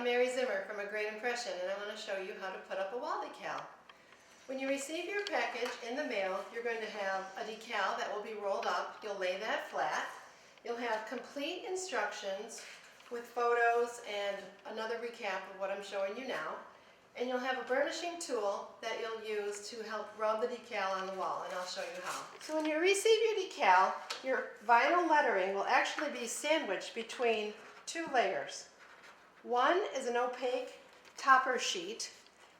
I'm Mary Zimmer from A Great Impression, and I want to show you how to put up a wall decal. When you receive your package in the mail, you're going to have a decal that will be rolled up. You'll lay that flat. You'll have complete instructions with photos and another recap of what I'm showing you now. And you'll have a burnishing tool that you'll use to help rub the decal on the wall, and I'll show you how. So when you receive your decal, your vinyl lettering will actually be sandwiched between two layers. One is an opaque topper sheet,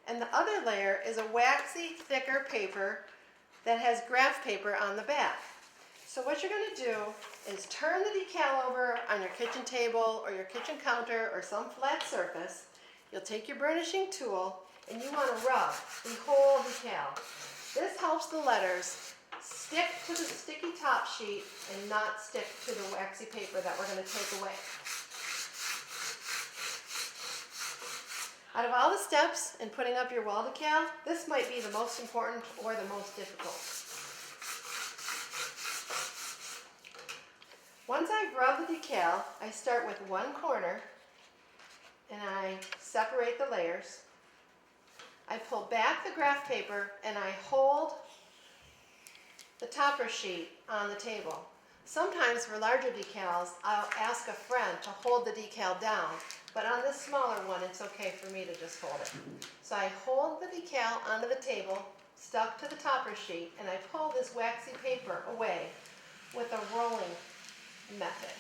and the other layer is a waxy, thicker paper that has graph paper on the back. So what you're going to do is turn the decal over on your kitchen table or your kitchen counter or some flat surface. You'll take your burnishing tool and you want to rub the whole decal. This helps the letters stick to the sticky top sheet and not stick to the waxy paper that we're going to take away. Out of all the steps in putting up your wall decal, this might be the most important or the most difficult. Once I've rubbed the decal, I start with one corner and I separate the layers. I pull back the graph paper and I hold the topper sheet on the table. Sometimes for larger decals, I'll ask a friend to hold the decal down, but on this smaller one, it's okay for me to just hold it. So I hold the decal onto the table, stuck to the topper sheet, and I pull this waxy paper away with a rolling method.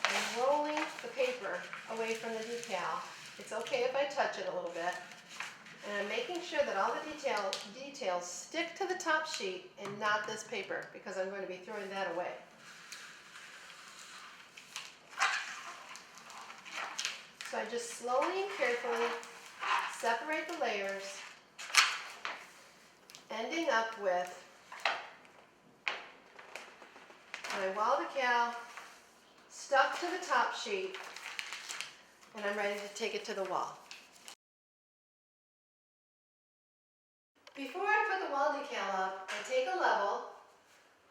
I'm rolling the paper away from the decal. It's okay if I touch it a little bit. And I'm making sure that all the details stick to the top sheet and not this paper, because I'm going to be throwing that away. So I just slowly and carefully separate the layers, ending up with my wall decal stuck to the top sheet, and I'm ready to take it to the wall. Before I put the wall decal up, I take a level,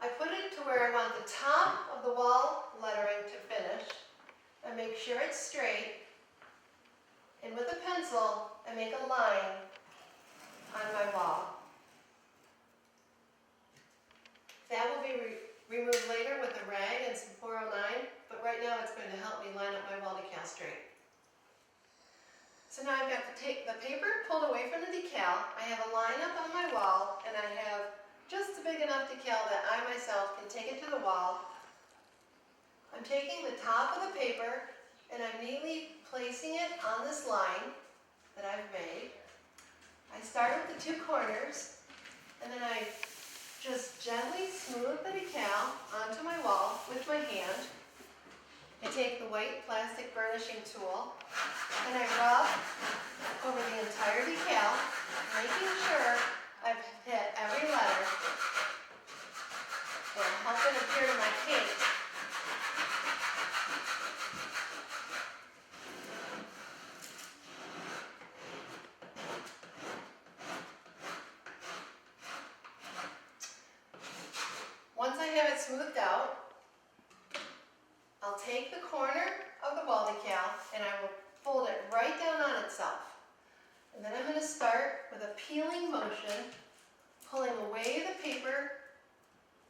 I put it to where I want the top of the wall lettering to finish. I make sure it's straight, and with a pencil, I make a line on my wall. That will be removed later with a rag and some 409, but right now it's going to help me line up my wall decal straight. So now I've got the paper pulled away from the decal. I have a line up on my wall, and I have just a big enough decal that I myself can take it to the wall. I'm taking the top of the paper and I'm neatly placing it on this line that I've made. I start with the two corners, and then I just gently smooth the decal onto my wall with my hand. I take the white plastic burnishing tool and I rub over the entire decal, making sure I've hit every letter. It'll help it adhere to my paint. Once I have it smoothed out, I'll take the corner of the wall decal and I will fold it right down on itself. And then I'm going to start with a peeling motion, pulling away the paper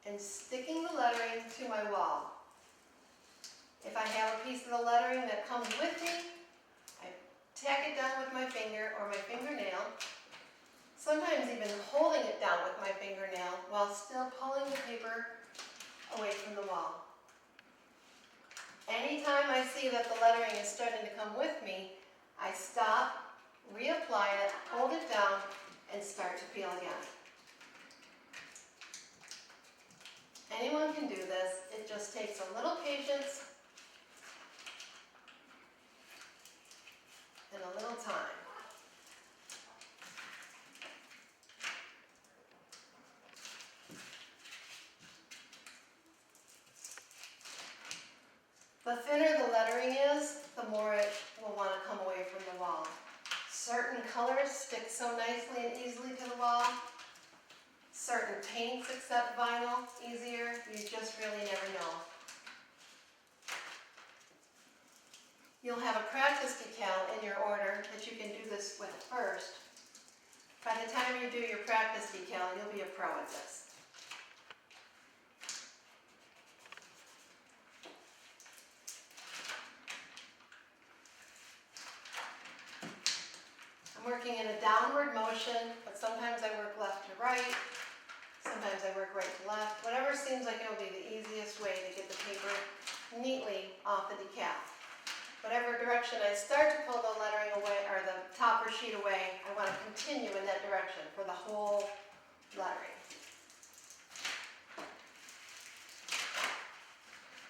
and sticking the lettering to my wall. If I have a piece of the lettering that comes with me, I tack it down with my finger or my fingernail, sometimes even holding it down with my fingernail while still pulling the paper away from the wall. Anytime I see that the lettering is starting to come with me, I stop, reapply it, hold it down, and start to peel again. Anyone can do this. It just takes a little patience and a little time. The thinner the lettering is, the more it will want to come away from the wall. Certain colors stick so nicely and easily to the wall. Certain paints accept vinyl easier. You just really never know. you'll have a practice decal in your order that you can do this with first. By the time you do your practice decal, you'll be a pro at this. I'm working in a downward motion, but sometimes I work left to right, sometimes I work right to left. Whatever seems like it'll be the easiest way to get the paper neatly off the decal. Whatever direction I start to pull the lettering away, or the topper sheet away, I want to continue in that direction for the whole lettering.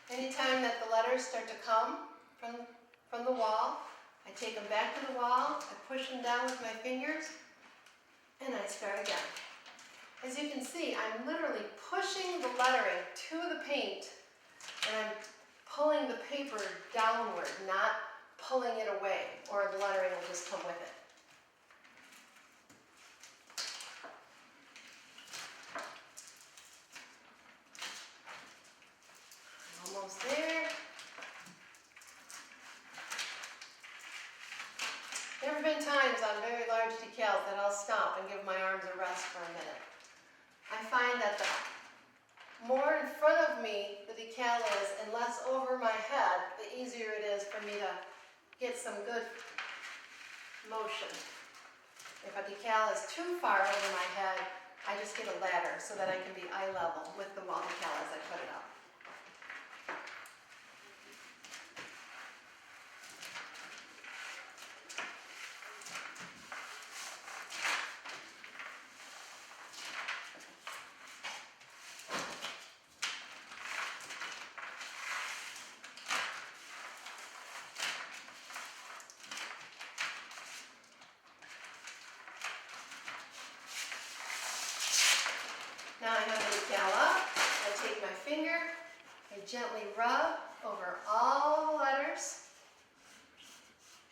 Anytime that the letters start to come from the wall, I take them back to the wall, I push them down with my fingers, and I start again. As you can see, I'm literally pushing the lettering to the paint, and I'm pulling the paper downward, not pulling it away, or the lettering will just come with it. Almost there. There have been times on very large decals that I'll stop and give my arms a rest for a minute. I find that the more in front of me the decal is and less over my head, the easier it is for me to get some good motion. If a decal is too far over my head, I just get a ladder so that I can be eye level with the wall decal as I put it up. Now I have the decal up, I take my finger, I gently rub over all the letters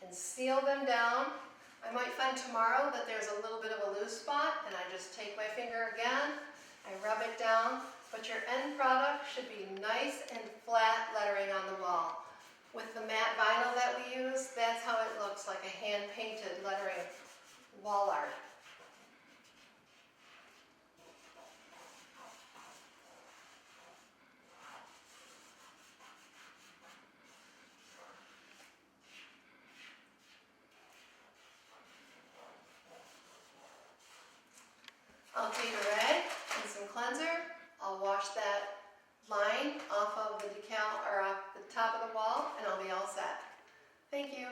and seal them down. I might find tomorrow that there's a little bit of a loose spot and I just take my finger again, I rub it down, but your end product should be nice and flat lettering on the wall. With the matte vinyl that we use, that's how it looks, like a hand-painted lettering wall art. I'll take a rag and some cleanser. I'll wash that line off of the decal, or off the top of the wall, and I'll be all set. Thank you.